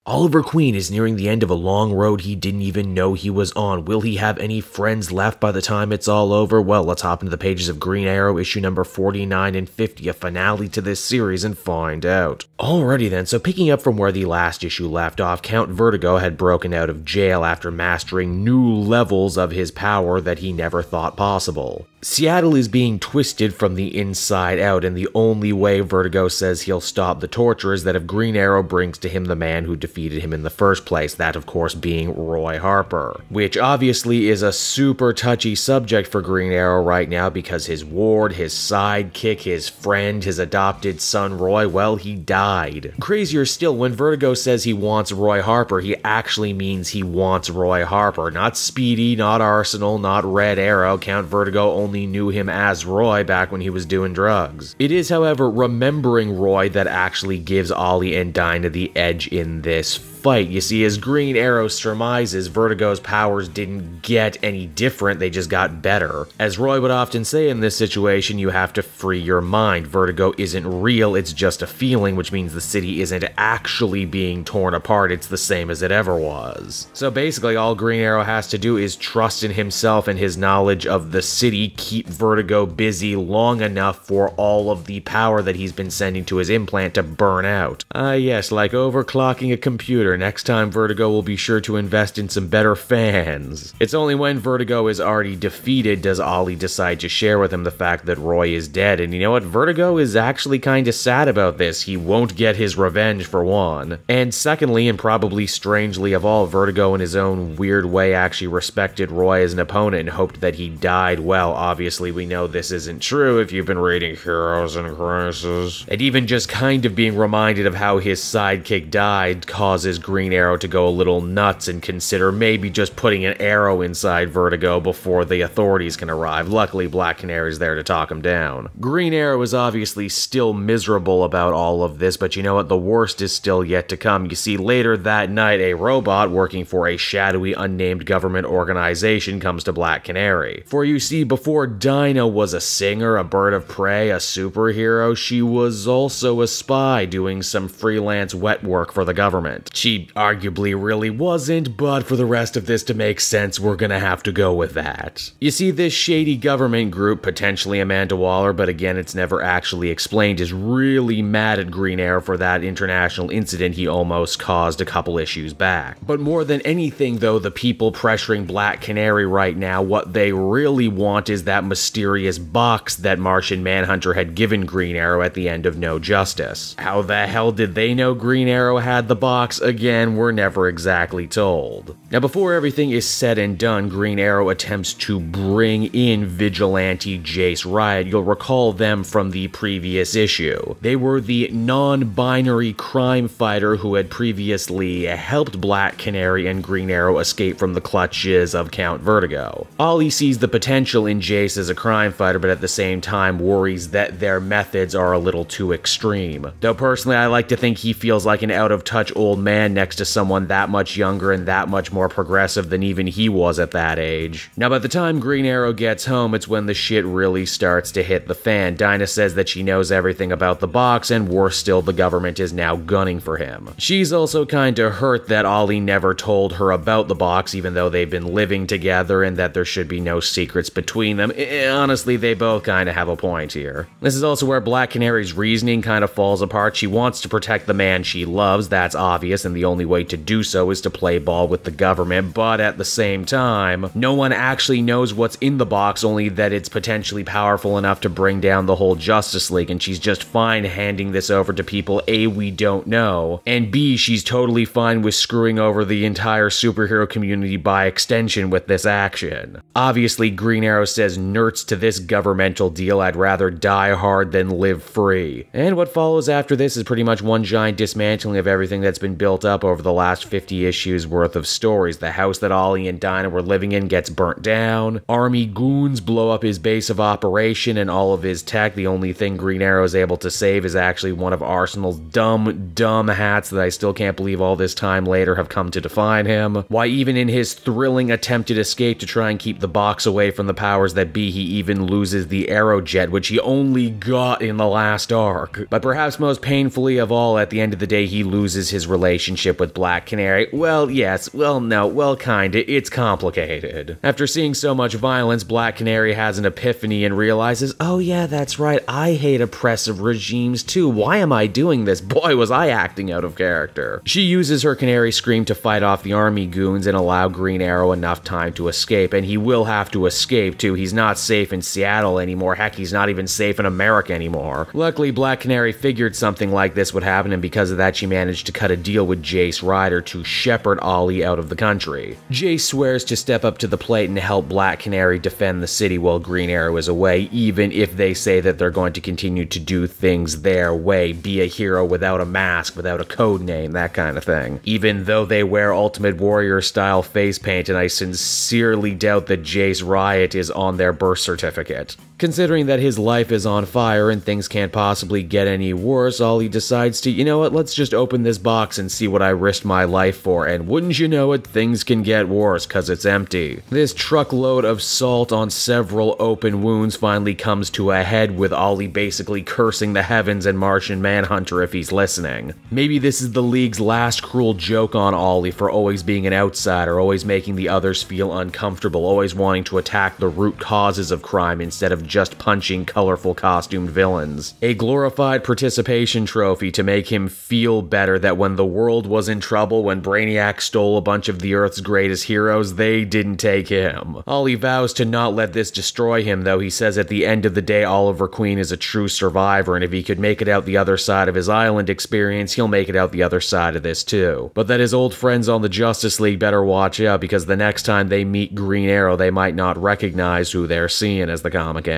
Oliver Queen is nearing the end of a long road he didn't even know he was on. Will he have any friends left by the time it's all over? Well, let's hop into the pages of Green Arrow issue number 49 and 50, a finale to this series, and find out. Alrighty then, so picking up from where the last issue left off, Count Vertigo had broken out of jail after mastering new levels of his power that he never thought possible. Seattle is being twisted from the inside out, and the only way Vertigo says he'll stop the torture is that if Green Arrow brings to him the man who defeated him in the first place, that of course being Roy Harper. Which obviously is a super touchy subject for Green Arrow right now because his ward, his sidekick, his friend, his adopted son Roy, well, he died. Crazier still, when Vertigo says he wants Roy Harper, he actually means he wants Roy Harper. Not Speedy, not Arsenal, not Red Arrow. Count Vertigo only knew him as Roy back when he was doing drugs. It is, however, remembering Roy that actually gives Ollie and Dinah the edge in this fight. You see, as Green Arrow surmises, Vertigo's powers didn't get any different, they just got better. As Roy would often say in this situation, you have to free your mind. Vertigo isn't real, it's just a feeling, which means the city isn't actually being torn apart, it's the same as it ever was. So basically, all Green Arrow has to do is trust in himself and his knowledge of the city, keep Vertigo busy long enough for all of the power that he's been sending to his implant to burn out. Yes, like overclocking a computer. Next time, Vertigo will be sure to invest in some better fans. It's only when Vertigo is already defeated does Ollie decide to share with him the fact that Roy is dead, and you know what? Vertigo is actually kinda sad about this. He won't get his revenge, for one. And secondly, and probably strangely of all, Vertigo in his own weird way actually respected Roy as an opponent and hoped that he died well. Obviously, we know this isn't true if you've been reading Heroes in Crisis. And even just kind of being reminded of how his sidekick died causes Green Arrow to go a little nuts and consider maybe just putting an arrow inside Vertigo before the authorities can arrive. Luckily, Black Canary's there to talk him down. Green Arrow is obviously still miserable about all of this, but you know what? The worst is still yet to come. You see, later that night, a robot working for a shadowy, unnamed government organization comes to Black Canary. For you see, before Dinah was a singer, a bird of prey, a superhero, she was also a spy doing some freelance wet work for the government. She arguably really wasn't, but for the rest of this to make sense, we're gonna have to go with that. You see, this shady government group, potentially Amanda Waller, but again, it's never actually explained, is really mad at Green Arrow for that international incident he almost caused a couple issues back. But more than anything, though, the people pressuring Black Canary right now, what they really want is that mysterious box that Martian Manhunter had given Green Arrow at the end of No Justice. How the hell did they know Green Arrow had the box? Again, we're never exactly told. Now, before everything is said and done, Green Arrow attempts to bring in Vigilante Jace Riot. You'll recall them from the previous issue. They were the non-binary crime fighter who had previously helped Black Canary and Green Arrow escape from the clutches of Count Vertigo. Ollie sees the potential in Jace as a crime fighter, but at the same time worries that their methods are a little too extreme. Though personally, I like to think he feels like an out-of-touch old man next to someone that much younger and that much more progressive than even he was at that age. Now, by the time Green Arrow gets home, it's when the shit really starts to hit the fan. Dinah says that she knows everything about the box, and worse still, the government is now gunning for him. She's also kinda hurt that Ollie never told her about the box, even though they've been living together, and that there should be no secrets between them. Honestly, they both kinda have a point here. This is also where Black Canary's reasoning kinda falls apart. She wants to protect the man she loves, that's obvious, and the only way to do so is to play ball with the government, but at the same time, no one actually knows what's in the box, only that it's potentially powerful enough to bring down the whole Justice League, and she's just fine handing this over to people A, we don't know, and B, she's totally fine with screwing over the entire superhero community by extension with this action. Obviously, Green Arrow says nerds to this governmental deal, I'd rather die hard than live free. And what follows after this is pretty much one giant dismantling of everything that's been built up over the last 50 issues worth of stories. The house that Ollie and Dinah were living in gets burnt down, army goons blow up his base of operation and all of his tech. The only thing Green Arrow is able to save is actually one of Arsenal's dumb hats that I still can't believe all this time later have come to define him. Why, even in his thrilling attempted escape to try and keep the box away from the powers that be, he even loses the Arrow jet, which he only got in the last arc. But perhaps most painfully of all, at the end of the day, he loses his relationship relationship with Black Canary? Well, yes, well, no, well, kinda, it's complicated. After seeing so much violence, Black Canary has an epiphany and realizes, oh yeah, that's right, I hate oppressive regimes too. Why am I doing this? Boy, was I acting out of character. She uses her canary scream to fight off the army goons and allow Green Arrow enough time to escape, and he will have to escape too. He's not safe in Seattle anymore. Heck, he's not even safe in America anymore. Luckily, Black Canary figured something like this would happen, and because of that, she managed to cut a deal with Jace Ryder to shepherd Ollie out of the country. Jace swears to step up to the plate and help Black Canary defend the city while Green Arrow is away, even if they say that they're going to continue to do things their way, be a hero without a mask, without a code name, that kind of thing. Even though they wear Ultimate Warrior style face paint, and I sincerely doubt that Jace Riot is on their birth certificate. Considering that his life is on fire and things can't possibly get any worse, Ollie decides to, you know what, let's just open this box and see what I risked my life for, and wouldn't you know it, things can get worse cause it's empty. This truckload of salt on several open wounds finally comes to a head, with Ollie basically cursing the heavens and Martian Manhunter if he's listening. Maybe this is the League's last cruel joke on Ollie for always being an outsider, always making the others feel uncomfortable, always wanting to attack the root causes of crime instead of just punching colorful costumed villains. A glorified participation trophy to make him feel better that when the world was in trouble, when Brainiac stole a bunch of the Earth's greatest heroes, they didn't take him. Ollie vows to not let this destroy him, though. He says at the end of the day, Oliver Queen is a true survivor, and if he could make it out the other side of his island experience, he'll make it out the other side of this too. But that his old friends on the Justice League better watch out, because the next time they meet Green Arrow, they might not recognize who they're seeing as the comic ends.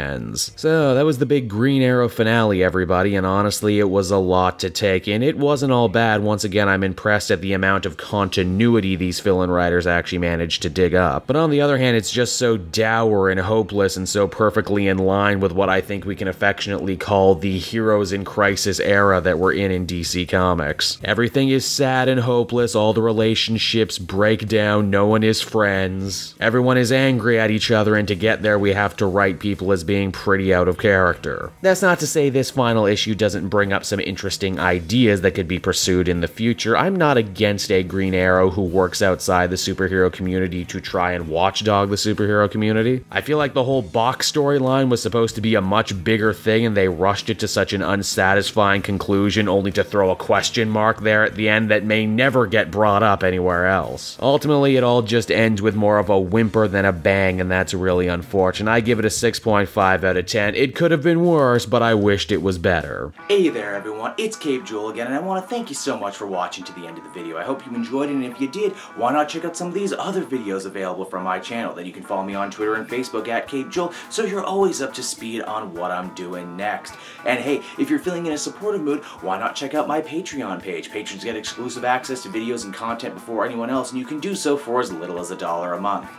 So that was the big Green Arrow finale, everybody, and honestly, it was a lot to take in. It wasn't all bad. Once again, I'm impressed at the amount of continuity these fill-in writers actually managed to dig up. But on the other hand, it's just so dour and hopeless and so perfectly in line with what I think we can affectionately call the Heroes in Crisis era that we're in DC Comics. Everything is sad and hopeless, all the relationships break down, no one is friends, everyone is angry at each other, and to get there we have to write people as being pretty out of character. That's not to say this final issue doesn't bring up some interesting ideas that could be pursued in the future. I'm not against a Green Arrow who works outside the superhero community to try and watchdog the superhero community. I feel like the whole box storyline was supposed to be a much bigger thing, and they rushed it to such an unsatisfying conclusion only to throw a question mark there at the end that may never get brought up anywhere else. Ultimately, it all just ends with more of a whimper than a bang, and that's really unfortunate. I give it a 6.5 out of 10. It could have been worse, but I wished it was better. Hey there everyone, it's Cape Joel again, and I want to thank you so much for watching to the end of the video. I hope you enjoyed it, and if you did, why not check out some of these other videos available from my channel. Then you can follow me on Twitter and Facebook at Cape Joel, so you're always up to speed on what I'm doing next. And hey, if you're feeling in a supportive mood, why not check out my Patreon page. Patrons get exclusive access to videos and content before anyone else, and you can do so for as little as $1 a month.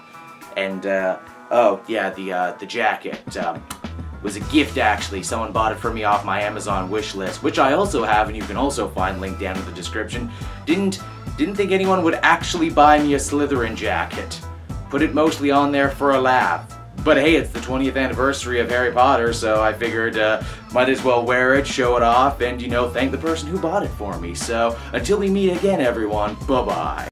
And, oh, yeah, the jacket, was a gift actually. Someone bought it for me off my Amazon wish list, which I also have, and you can also find linked down in the description. Didn't think anyone would actually buy me a Slytherin jacket. Put it mostly on there for a laugh. But hey, it's the 20th anniversary of Harry Potter, so I figured might as well wear it, show it off, and, you know, thank the person who bought it for me. So, until we meet again, everyone, bye-bye.